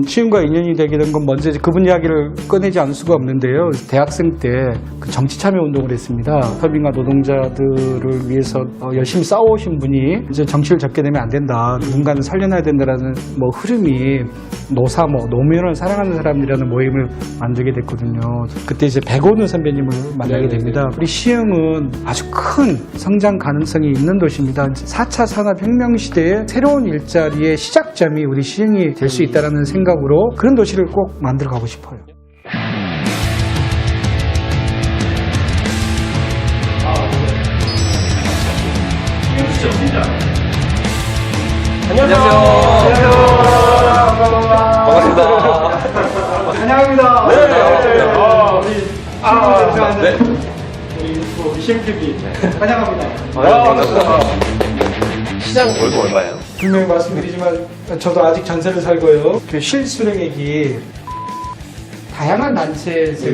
시흥과 인연이 되게 된 건 먼저 그분 이야기를 꺼내지 않을 수가 없는데요. 대학생 때 그 정치 참여 운동을 했습니다. 서민과 노동자들을 위해서 열심히 싸워오신 분이 이제 정치를 접게 되면 안 된다. 누군가는 살려놔야 된다라는 흐름이 노무현을 사랑하는 사람들이라는 모임을 만들게 됐거든요. 그때 이제 백오는 선배님을 만나게 됩니다. 우리 시흥은 아주 큰 성장 가능성이 있는 도시입니다. 4차 산업혁명 시대의 새로운 일자리의 시작점이 우리 시흥이 될 수 있다는 생각으로 그런 도시를 꼭 만들어 가고 싶어요. 안녕하세요. 반갑습니다. 환영합니다. 네. 우리 시흥TV 환영합니다. 반갑습니다. 시장 월급 얼마예요? 분명히 말씀드리지만 저도 아직 전세를 살고요. 그 실수령액이 다양한 단체에서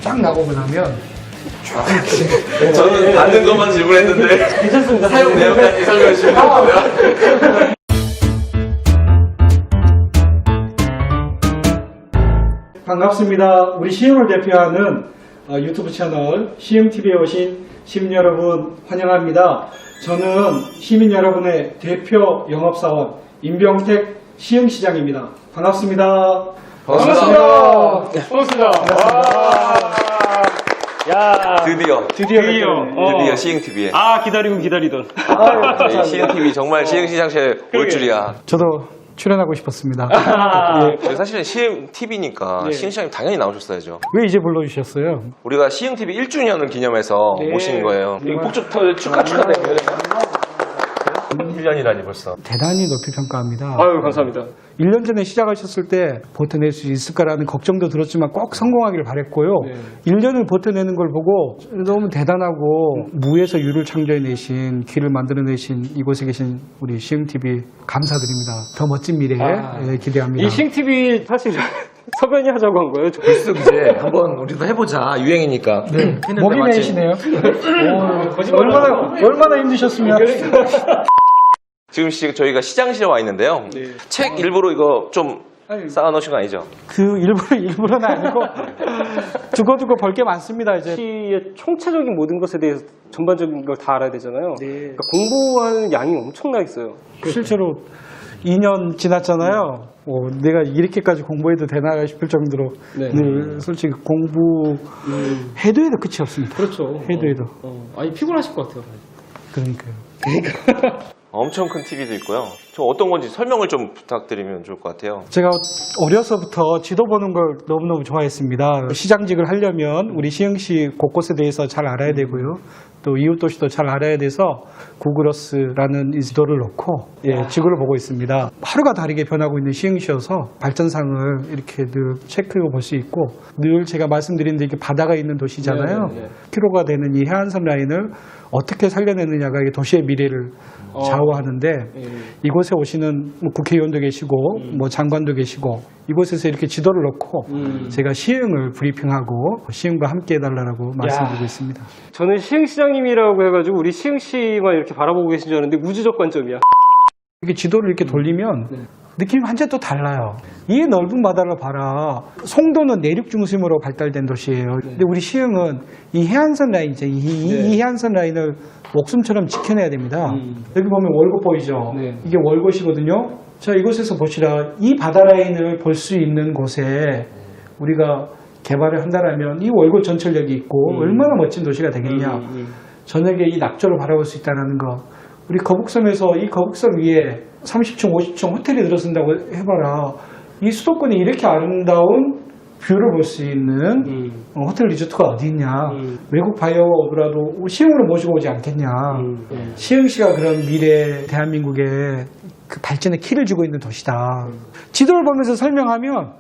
쫙 나오고 나면 저는 받는 것만 질문했는데 괜찮습니다. 사용 내역까지 설명해 주시면 됩니다. 반갑습니다. 우리 시흥을 대표하는 유튜브 채널 시흥TV에 오신 시민 여러분 환영합니다. 저는 시민 여러분의 대표 영업사원 임병택 시흥시장입니다. 반갑습니다. 반갑습니다. 야, 드디어 시흥TV에. 기다리고 기다리던. 저희 시흥TV 정말 시흥시장실 올 줄이야. 저도 출연하고 싶었습니다. 저희 사실은 시흥TV니까 시흥시장님 당연히 나오셨어야죠. 왜 이제 불러주셨어요? 우리가 시흥TV 1주년을 기념해서 모신 거예요. 폭죽 축하드려요. 1년이라니 벌써. 대단히 높이 평가합니다. 아유, 감사합니다. 1년 전에 시작하셨을 때 버텨낼 수 있을까라는 걱정도 들었지만 꼭 성공하기를 바랬고요. 1년을 버텨내는 걸 보고 너무 대단하고 무에서 유를 창조해내신 길을 만들어내신 이곳에 계신 우리 시흥TV 감사드립니다. 더 멋진 미래 기대합니다. 이 싱TV 사실 서변이 하자고 한 거예요. 글쎄 이제 한번 우리도 해보자. 유행이니까. 목이 메이시네요. 얼마나 힘드셨으면. 지금 저희가 시장실에 와 있는데요. 책 일부러 이거 좀 쌓아놓으신 거 아니죠? 그 일부러는 아니고 두고두고 볼 게 많습니다. 이제 시의 총체적인 모든 것에 대해서 전반적인 걸 다 알아야 되잖아요. 그러니까 공부하는 양이 엄청나 있어요. 실제로 2년 지났잖아요. 내가 이렇게까지 공부해도 되나 싶을 정도로 늘 솔직히 공부 해도 끝이 없습니다. 그렇죠. 해도. 아니, 피곤하실 것 같아요. 그러니까요. 엄청 큰 TV도 있고요. 저 어떤 건지 설명을 좀 부탁드리면 좋을 것 같아요. 제가 어려서부터 지도 보는 걸 너무너무 좋아했습니다. 시장직을 하려면 우리 시흥시 곳곳에 대해서 잘 알아야 되고요. 또 이웃도시도 잘 알아야 돼서 구글어스라는 이 지도를 놓고 지구를 보고 있습니다. 하루가 다르게 변하고 있는 시흥시여서 발전상을 이렇게 늘 체크해 볼 수 있고 늘 제가 말씀드린 데 이게 바다가 있는 도시잖아요. 키로가 되는 이 해안선 라인을 어떻게 살려내느냐가 이 도시의 미래를 좌우하는데 이곳에 오시는 국회의원도 계시고 장관도 계시고 이곳에서 이렇게 지도를 놓고 제가 시흥을 브리핑하고 시흥과 함께 해달라고 말씀드리고 있습니다. 저는 시흥시장님이라고 해가지고 우리 시흥시만 이렇게 바라보고 계신 줄 알았는데 우주적 관점이야. 이렇게 지도를 이렇게 돌리면 느낌이 완전 또 달라요. 이 넓은 바다를 봐라. 송도는 내륙 중심으로 발달된 도시예요. 근데 우리 시흥은 이 해안선 라인, 이 해안선 라인을 목숨처럼 지켜내야 됩니다. 여기 보면 월곶 보이죠? 이게 월곶이거든요. 자, 이곳에서 보시라. 이 바다 라인을 볼 수 있는 곳에 우리가 개발을 한다면 이 월곶 전철역이 있고 얼마나 멋진 도시가 되겠냐. 저녁에 이 낙조를 바라볼 수 있다는 거. 우리 거북섬에서 이 거북섬 위에 30층, 50층 호텔이 들어선다고 해봐라. 이 수도권에 이렇게 아름다운 뷰를 볼 수 있는 호텔 리조트가 어디 있냐. 외국 바이어가 오더라도 시흥으로 모시고 오지 않겠냐. 시흥시가 그런 미래 대한민국의 그 발전의 키를 주고 있는 도시다. 지도를 보면서 설명하면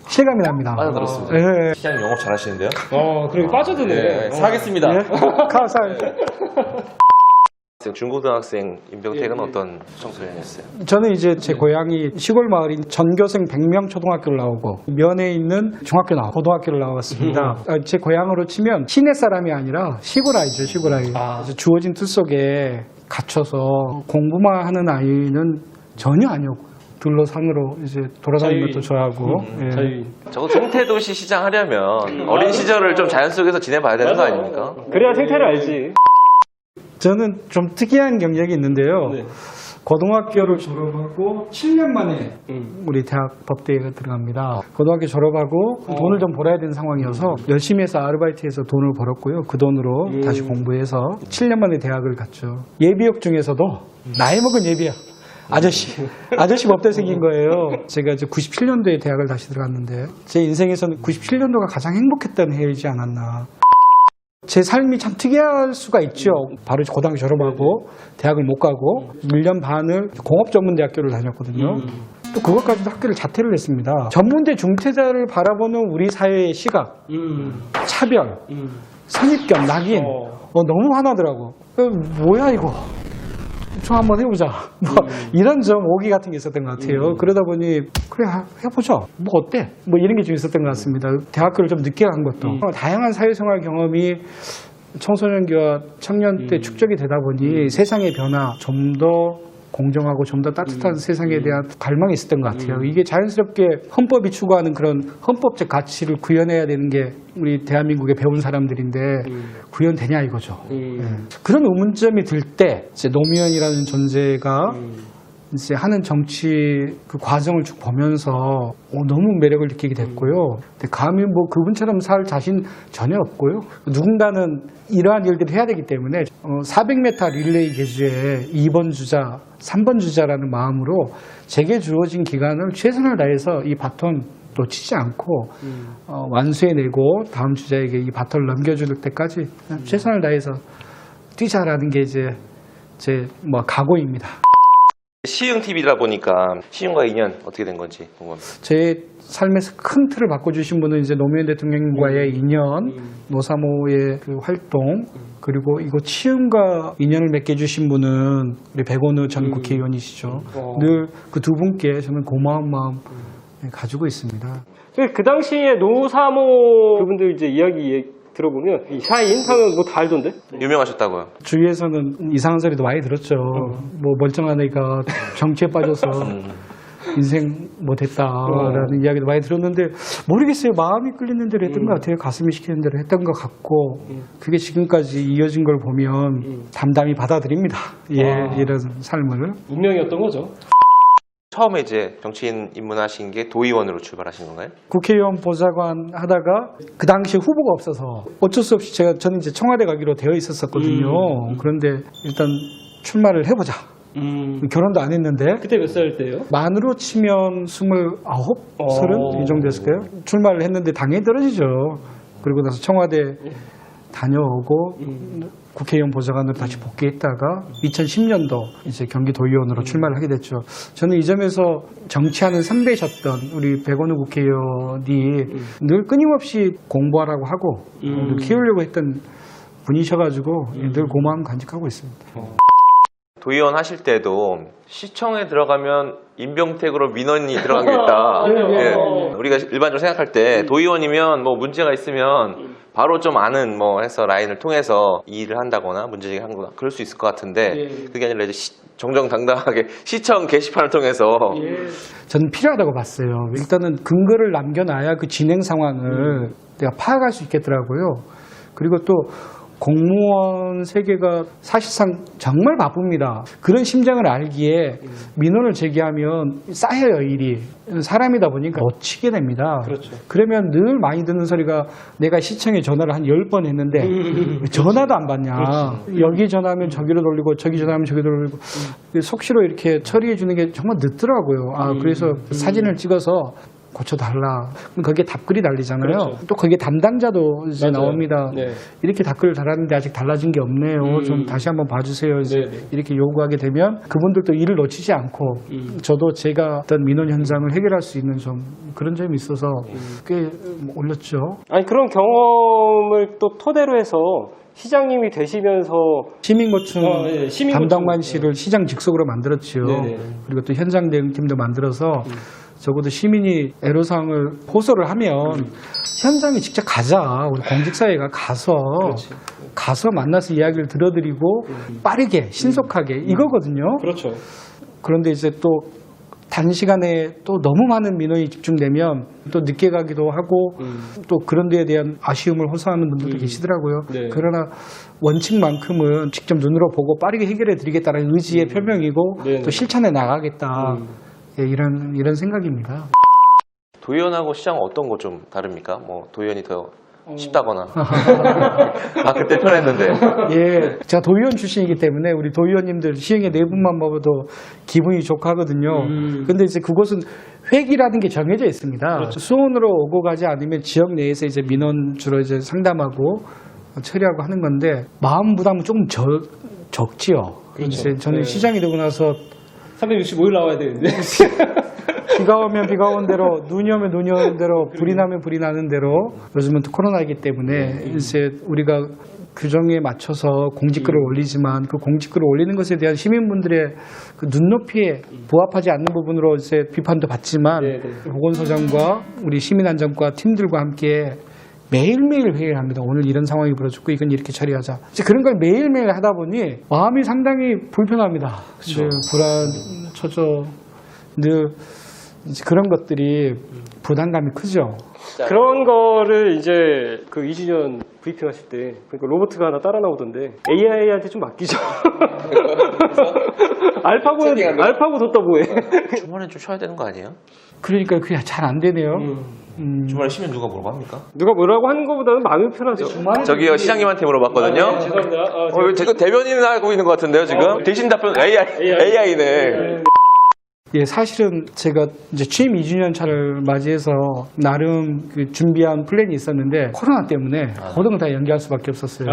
실감이 납니다. 빠져들었습니다. 시장님 영업 잘하시는데요? 그리고 빠져드네. 사겠습니다. 감사합니다. 중고등학생 임병택은 어떤 청소년을 했어요? 저는 이제 제 고향이 시골 마을인 전교생 100명 초등학교를 나오고 면에 있는 중학교 고등학교를 나왔습니다. 제 고향으로 치면 시내 사람이 아니라 시골 아이죠, 시골 아이. 그래서 주어진 틀 속에 갇혀서 공부만 하는 아이는 전혀 아니었고요. 들로 산으로 이제 돌아다니는 것도 좋아하고. 예. 자유인. 저거 생태도시 시장 하려면 어린 시절을 좀 자연 속에서 지내봐야 되는 거 아닙니까? 그래야 생태를 알지. 저는 좀 특이한 경력이 있는데요. 네. 고등학교를 졸업하고 7년 만에 우리 대학 법대에 들어갑니다. 고등학교 졸업하고 돈을 좀 벌어야 되는 상황이어서 열심히 해서 아르바이트해서 돈을 벌었고요. 그 돈으로 다시 공부해서 7년 만에 대학을 갔죠. 예비역 중에서도 나이 먹은 예비역. 아저씨 법대생인 거예요. 제가 이제 97년도에 대학을 다시 들어갔는데 제 인생에서는 97년도가 가장 행복했던 해이지 않았나. 제 삶이 참 특이할 수가 있죠. 바로 고등학교 졸업하고 대학을 못 가고 1년 반을 공업전문대학교를 다녔거든요. 또 그것까지도 학교를 자퇴를 했습니다. 전문대 중퇴자를 바라보는 우리 사회의 시각, 차별, 선입견, 낙인 너무 화나더라고. 뭐야 이거. 좀 한번 해보자. 뭐 이런 좀 오기 같은 게 있었던 것 같아요. 그러다 보니 그래 해보자. 뭐 어때? 뭐 이런 게 좀 있었던 것 같습니다. 대학교를 좀 늦게 간 것도 다양한 사회생활 경험이 청소년기와 청년 때 축적이 되다 보니 세상의 변화 좀 더 공정하고 좀 더 따뜻한 세상에 대한 갈망이 있었던 것 같아요. 이게 자연스럽게 헌법이 추구하는 그런 헌법적 가치를 구현해야 되는 게 우리 대한민국에 배운 사람들인데 구현되냐 이거죠. 예. 그런 의문점이 들 때 노무현이라는 존재가 이제 하는 정치 그 과정을 쭉 보면서 너무 매력을 느끼게 됐고요. 근데 감히 뭐 그분처럼 살 자신 전혀 없고요. 누군가는 이러한 일들을 해야 되기 때문에 400m 릴레이 계주에 2번 주자, 3번 주자라는 마음으로 제게 주어진 기간을 최선을 다해서 이 바톤 놓치지 않고 완수해내고 다음 주자에게 이 바톤을 넘겨줄 때까지 최선을 다해서 뛰자라는 게 이제 제 뭐 각오입니다. 시흥TV다 보니까 시흥과 인연 어떻게 된 건지 궁금합니다. 제 삶에서 큰 틀을 바꿔주신 분은 이제 노무현 대통령과의 인연, 노사모의 그 활동, 그리고 이곳 시흥과 인연을 맺게 해주신 분은 우리 백원우 전 국회의원이시죠. 늘 그 두 분께 저는 고마운 마음 가지고 있습니다. 그 당시에 노사모 그분들 이제 이야기 들어보면 이 샤인 하면 뭐 다 알던데? 유명하셨다고요? 주위에서는 이상한 소리도 많이 들었죠. 뭐 멀쩡한 애가 정치에 빠져서 인생 못했다라는 이야기도 많이 들었는데 모르겠어요. 마음이 끌리는 대로 했던 것 같아요. 가슴이 시키는 대로 했던 것 같고 그게 지금까지 이어진 걸 보면 담담히 받아들입니다. 예, 이런 삶을. 운명이었던 거죠. 처음에 이제 정치인 입문하신 게 도의원으로 출발하신 건가요? 국회의원 보좌관 하다가 그 당시에 후보가 없어서 어쩔 수 없이 저는 이제 청와대 가기로 되어 있었거든요. 그런데 일단 출마를 해보자. 결혼도 안 했는데 그때 몇 살 때예요? 만으로 치면 29, 30 이 정도 됐을까요? 출마를 했는데 당연히 떨어지죠. 그리고 나서 청와대 다녀오고 국회의원 보좌관으로 다시 복귀했다가 2010년도 이제 경기도의원으로 출마를 하게 됐죠. 저는 이 점에서 정치하는 선배셨던 우리 백원우 국회의원이 늘 끊임없이 공부하라고 하고 키우려고 했던 분이셔가지고 늘 고마움 간직하고 있습니다. 도의원 하실 때도 시청에 들어가면 임병택으로 민원이 들어간 게 있다. 예. 우리가 일반적으로 생각할 때 도의원이면 뭐 문제가 있으면 바로 좀 아는 뭐 해서 라인을 통해서 이 일을 한다거나 문제제기를 한거나 그럴 수 있을 것 같은데 그게 아니라 이제 정정당당하게 시청 게시판을 통해서 저는 필요하다고 봤어요. 일단은 근거를 남겨놔야 그 진행 상황을 내가 파악할 수 있겠더라고요. 그리고 또 공무원 세계가 사실상 정말 바쁩니다. 그런 심정을 알기에 민원을 제기하면 쌓여요, 일이. 사람이다 보니까 놓치게 됩니다. 그렇죠. 그러면 늘 많이 듣는 소리가 내가 시청에 전화를 한 10번 했는데 전화도 안 받냐. 여기 전화하면 저기로 돌리고 저기 전화하면 저기로 돌리고 속시로 이렇게 처리해 주는 게 정말 늦더라고요. 그래서 사진을 찍어서 고쳐달라. 그럼 거기에 답글이 달리잖아요. 그렇죠. 또 거기에 담당자도 이제 맞아요. 나옵니다. 네. 이렇게 답글을 달았는데 아직 달라진 게 없네요. 좀 다시 한번 봐주세요. 이제 이렇게 요구하게 되면 그분들도 일을 놓치지 않고 저도 제가 어떤 민원 현장을 해결할 수 있는 좀 그런 점이 있어서 꽤 올렸죠. 아니 그런 경험을 또 토대로 해서 시장님이 되시면서 시민고충 시민고충. 담당관실을 시장 직속으로 만들었지요. 네네. 그리고 또 현장 대응팀도 만들어서 적어도 시민이 애로사항을 호소를 하면 현장에 직접 가자. 우리 공직사회가 가서 만나서 이야기를 들어드리고 빠르게 신속하게 이거거든요. 그렇죠. 그런데 이제 또 단시간에 또 너무 많은 민원이 집중되면 또 늦게 가기도 하고 또 그런 데에 대한 아쉬움을 호소하는 분들도 계시더라고요. 네. 그러나 원칙만큼은 직접 눈으로 보고 빠르게 해결해 드리겠다는 의지의 표명이고 네. 또 실천해 나가겠다. 예, 이런 생각입니다. 도의원하고 시장은 어떤 거 좀 다릅니까? 뭐 도의원이 더 쉽다거나. 아 그때 편했는데. 예, 제가 도의원 출신이기 때문에 우리 도의원님들 시행의 내분만 봐도 기분이 좋하거든요. 근데 이제 그곳은 회기라는 게 정해져 있습니다. 수원으로 오고 가지 않으면 지역 내에서 이제 민원 주로 이제 상담하고 처리하고 하는 건데 마음 부담은 조금 적지요. 이제 저는 네. 시장이 되고 나서 365일 나와야 되는데. 비가 오면 비가 오는 대로, 눈이 오면 눈이 오는 대로, 불이 나면 불이 나는 대로 요즘은 또 코로나이기 때문에 이제 우리가 규정에 맞춰서 공지글을 올리지만 그 공지글을 올리는 것에 대한 시민분들의 그 눈높이에 부합하지 않는 부분으로 이제 비판도 받지만 보건소장과 우리 시민안전과 팀들과 함께 매일매일 회의를 합니다. 오늘 이런 상황이 벌어졌고 이건 이렇게 처리하자. 이제 그런 걸 매일매일 하다 보니 마음이 상당히 불편합니다. 이제 불안, 처져, 늘 이제 그런 것들이 부담감이 크죠. 그런 거를 이제 그 2주년 브리핑 하실 때 그러니까 로봇가 하나 따라 나오던데 AI한테 좀 맡기죠. 알파고 뒀다 뭐해. 주말에 좀 쉬어야 되는 거 아니에요? 그러니까 그게 잘 안 되네요. 주말에 쉬면 누가 뭐라고 합니까? 누가 뭐라고 하는 것보다는 마음이 편하죠. 저기요 시장님한테 물어봤거든요. 죄송합니다. 이거 제가 대변인을 하고 있는 것 같은데요 지금? 대신 답변 AI네. 예, 사실은 제가 이제 취임 2주년 차를 맞이해서 나름 그 준비한 플랜이 있었는데 코로나 때문에 모든 걸 다 연기할 수밖에 없었어요.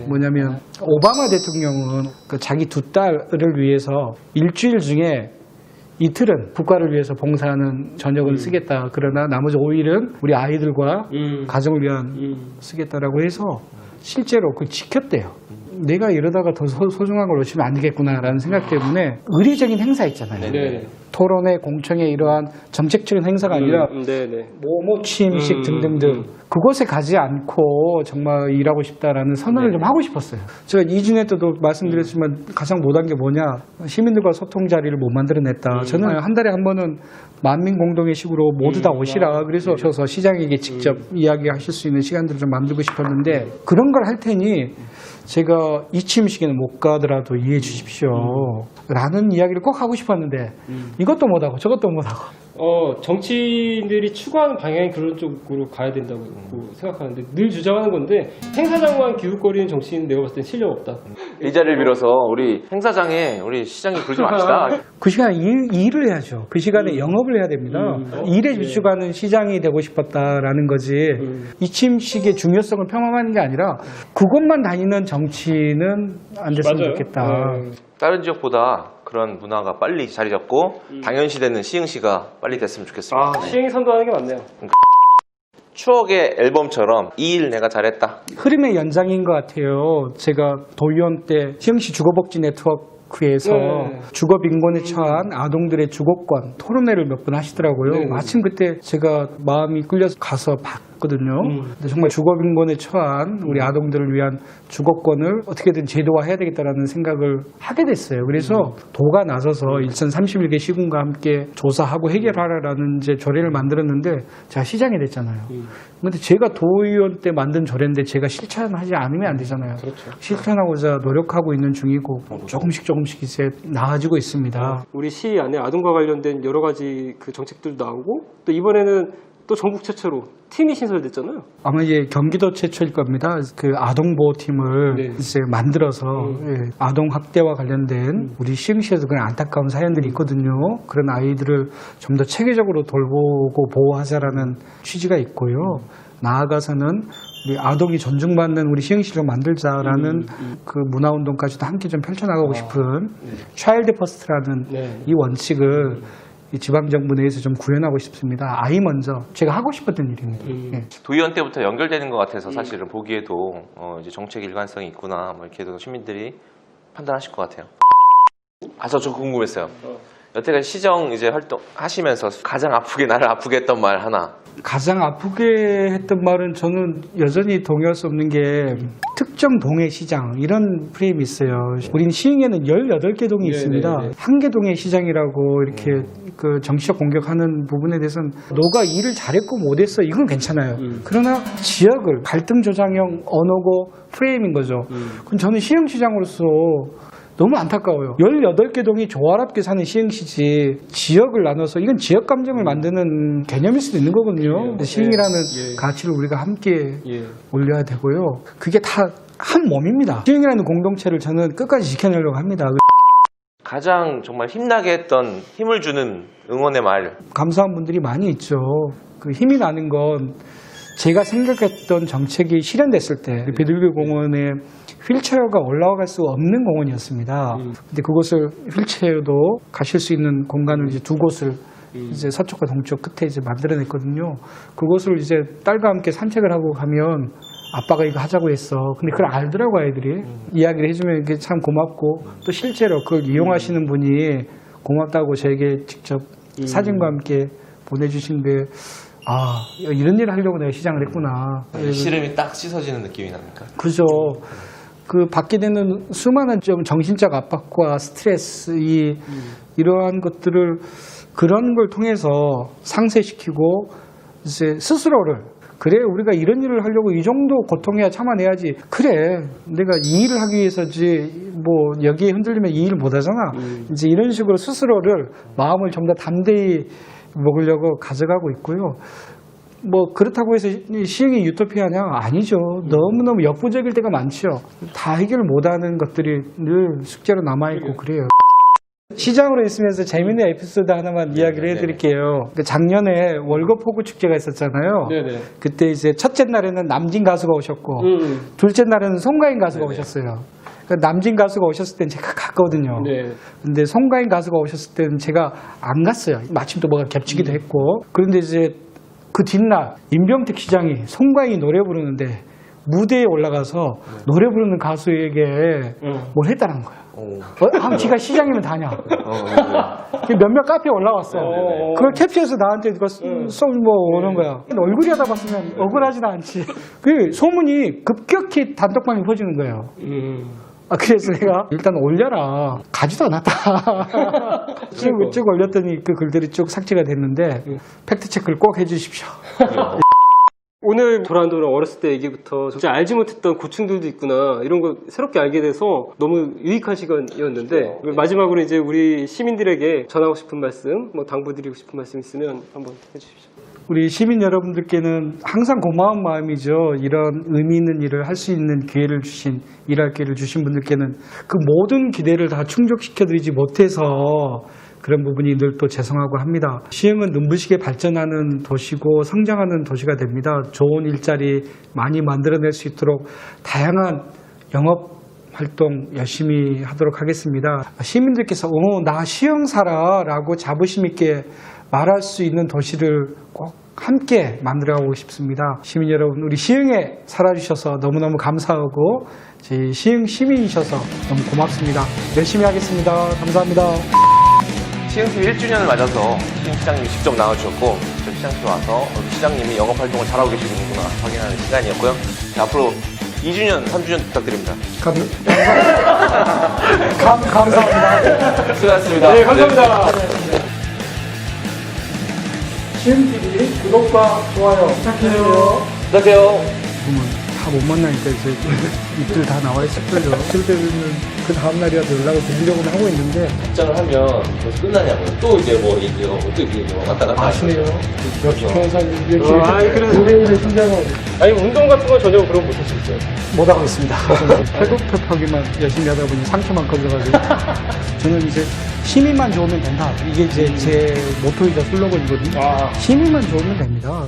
뭐냐면 오바마 대통령은 그 자기 두 딸을 위해서 일주일 중에 이틀은 국가를 위해서 봉사하는 저녁을 쓰겠다. 그러나 나머지 5일은 우리 아이들과 가정을 위한 쓰겠다라고 해서 실제로 그걸 지켰대요. 내가 이러다가 더 소중한 걸 놓치면 안 되겠구나라는 생각 때문에 의례적인 행사 있잖아요. 네. 토론회, 공청회 이러한 정책적인 행사가 아니라 모모 취임식 등등등 그곳에 가지 않고 정말 일하고 싶다라는 선언을 좀 하고 싶었어요. 제가 2주년 때도 말씀드렸지만 가장 못한 게 뭐냐 시민들과 소통 자리를 못 만들어냈다. 저는 한 달에 한 번은 만민 공동의 식으로 모두 다 오시라 그래서 오셔서 시장에게 직접 이야기하실 수 있는 시간들을 좀 만들고 싶었는데 그런 걸 할 테니 제가 이 취임식에는 못 가더라도 이해해 주십시오 라는 이야기를 꼭 하고 싶었는데 이것도 못하고 저것도 못하고 정치인들이 추구하는 방향이 그런 쪽으로 가야 된다고 생각하는데 늘 주장하는 건데 행사장만 기웃거리는 정치인 내가 봤을 땐 실력 없다. 이 자리를 빌어서 우리 행사장에 우리 시장님 부르지 맙시다. 그 시간에 일을 해야죠. 그 시간에 영업을 해야 됩니다. 일에 집중하는 시장이 되고 싶었다라는 거지. 이 취임식의 중요성을 폄하하는 게 아니라 그곳만 다니는 정치는 안 됐으면 좋겠다. 다른 지역보다 그런 문화가 빨리 자리 잡고 당연시되는 시흥시가 빨리 됐으면 좋겠습니다. 시행이 선도하는 게 맞네요. 추억의 앨범처럼 이 일 내가 잘했다. 흐름의 연장인 것 같아요. 제가 도의원 때 시흥시 주거복지 네트워크에서 주거 빈곤에 처한 아동들의 주거권 토론회를 몇 번 하시더라고요. 마침 그때 제가 마음이 끌려서 가서 봤거든요. 근데 정말 주거 빈곤에 처한 우리 아동들을 위한 주거권을 어떻게든 제도화해야 되겠다라는 생각을 하게 됐어요. 그래서 도가 나서서 일선 31개 시군과 함께 조사하고 해결하라라는 이제 조례를 만들었는데 제가 시장이 됐잖아요. 근데 제가 도의원 때 만든 조례인데 제가 실천하지 않으면 안 되잖아요. 실천하고자 노력하고 있는 중이고 조금씩 이제 나아지고 있습니다. 우리 시 안에 아동과 관련된 여러 가지 그 정책들도 나오고 또 이번에는 또 전국 최초로 팀이 신설됐잖아요. 아마 이제 경기도 최초일 겁니다. 그 아동보호팀을 이제 만들어서 아동 학대와 관련된 우리 시흥시에도 그런 안타까운 사연들이 있거든요. 그런 아이들을 좀 더 체계적으로 돌보고 보호하자라는 취지가 있고요. 나아가서는 우리 아동이 존중받는 우리 시흥시를 만들자라는 그 문화운동까지도 함께 좀 펼쳐나가고 싶은 차일드 퍼스트라는 이 원칙을 이 지방정부 내에서 좀 구현하고 싶습니다. 아이 먼저 제가 하고 싶었던 일입니다. 도의원 때부터 연결되는 것 같아서 사실은 보기에도 이제 정책 일관성이 있구나 뭐 이렇게 해도 시민들이 판단하실 것 같아요. 저 궁금했어요. 여태까지 시정 이제 활동 하시면서 가장 나를 아프게 했던 말 하나. 가장 아프게 했던 말은 저는 여전히 동의할 수 없는 게 특정 동의 시장 이런 프레임이 있어요. 우린 시흥에는 18개 동이 있습니다. 네네네. 한 개 동의 시장이라고 이렇게 그 정치적 공격하는 부분에 대해서는 너가 일을 잘했고 못했어 이건 괜찮아요. 그러나 지역을 갈등 조장형 언어고 프레임인 거죠. 그럼 저는 시흥시장으로서 너무 안타까워요. 18개 동이 조화롭게 사는 시흥시지 지역을 나눠서 이건 지역 감정을 만드는 개념일 수도 있는 거거든요. 시흥이라는 가치를 우리가 함께 올려야 되고요. 그게 다 한 몸입니다. 시흥이라는 공동체를 저는 끝까지 지켜내려고 합니다. 가장 정말 힘나게 했던 힘을 주는 응원의 말. 감사한 분들이 많이 있죠. 그 힘이 나는 건 제가 생각했던 정책이 실현됐을 때 비둘기 공원에 휠체어가 올라갈 수 없는 공원이었습니다. 근데 그곳을 휠체어도 가실 수 있는 공간을 이제 두 곳을 이제 서쪽과 동쪽 끝에 이제 만들어냈거든요. 그곳을 이제 딸과 함께 산책을 하고 가면 아빠가 이거 하자고 했어. 근데 그걸 알더라고 아이들이. 이야기를 해주면 이게 참 고맙고 또 실제로 그걸 이용하시는 분이 고맙다고 저에게 직접 사진과 함께 보내주신데 아 이런 일을 하려고 내가 시장을 했구나. 시름이 딱 씻어지는 느낌이 납니까? 그죠. 그 받게 되는 수많은 좀 정신적 압박과 스트레스 이러한 것들을 그런 걸 통해서 상쇄시키고 이제 스스로를 그래 우리가 이런 일을 하려고 이 정도 고통해야 참아내야지. 그래 내가 이 일을 하기 위해서지 뭐 여기에 흔들리면 이 일을 못하잖아. 이제 이런 식으로 스스로를 마음을 좀 더 담대히 먹으려고 가져가고 있고요. 뭐 그렇다고 해서 시흥이 유토피아냐? 아니죠. 너무너무 역부족일 때가 많죠. 다 해결 못하는 것들이 늘 숙제로 남아있고 그래요. 시장으로 있으면서 재밌는 에피소드 하나만 이야기를 해드릴게요. 작년에 월거포구 축제가 있었잖아요. 네네. 그때 이제 첫째 날에는 남진 가수가 오셨고 둘째 날에는 송가인 가수가 오셨어요. 남진 가수가 오셨을 땐 제가 갔거든요. 네. 근데 송가인 가수가 오셨을 때는 제가 안 갔어요. 마침 또 뭐가 겹치기도 했고. 그런데 이제 그 뒷날 임병택 시장이 송가인이 노래 부르는데 무대에 올라가서 노래 부르는 가수에게 뭘 했다는 거야. 지가 시장이면 다냐. 몇몇 카페에 올라왔어. 그걸 캡처해서 나한테 뭐 오는 거야. 얼굴이 하다 봤으면 억울하지는 않지. 그 소문이 급격히 단톡방에 퍼지는 거예요. 그래서 내가 일단 올려라. 가지도 않았다. 쭉 올렸더니 그 글들이 쭉 삭제가 됐는데 팩트체크를 꼭 해주십시오. 오늘 도란도란 어렸을 때 얘기부터 진짜 알지 못했던 고충들도 있구나 이런 거 새롭게 알게 돼서 너무 유익한 시간이었는데 마지막으로 이제 우리 시민들에게 전하고 싶은 말씀, 뭐 당부드리고 싶은 말씀 있으면 한번 해주십시오. 우리 시민 여러분들께는 항상 고마운 마음이죠. 이런 의미 있는 일을 할 수 있는 기회를 주신, 일할 기회를 주신 분들께는 그 모든 기대를 다 충족시켜드리지 못해서 그런 부분이 늘 또 죄송하고 합니다. 시흥은 눈부시게 발전하는 도시고 성장하는 도시가 됩니다. 좋은 일자리 많이 만들어낼 수 있도록 다양한 영업 활동 열심히 하도록 하겠습니다. 시민들께서 나 시흥 살아 라고 자부심 있게 말할 수 있는 도시를 꼭 함께 만들어가고 싶습니다. 시민 여러분, 우리 시흥에 살아주셔서 너무너무 감사하고 저희 시흥 시민이셔서 너무 고맙습니다. 열심히 하겠습니다. 감사합니다. 시흥TV 1주년을 맞아서 시장님이 직접 나와주셨고 직접 시장팀 와서 시장님이 영업활동을 잘하고 계시는구나 확인하는 시간이었고요. 자, 앞으로 2주년, 3주년 부탁드립니다. 감사합니다. 수고하셨습니다. 네, 감사합니다. 시흥TV 구독과 좋아요 부탁드려요. 부탁해요. 다 못 만나니까 이제 입들 다 나와 있을걸요. 그럴 때는 그 다음날이라도 연락을 드리려고 하고 있는데 답장을 하면 벌써 끝나냐고요. 또 이제 뭐 얘기하고 또 얘기하고 왔다 갔다 아시네요. 역시 변호사님 그래서 의뢰인의 심장은 아니 운동 같은 건 전혀 그런 거 못 하시겠어요? 못하고 있습니다. 태국협하기만 열심히 하다 보니 상처만 커져가지고 저는 이제 시민만 좋으면 된다. 이게 이제 제 모토이자 슬로건이거든요. 시민만 좋으면 됩니다.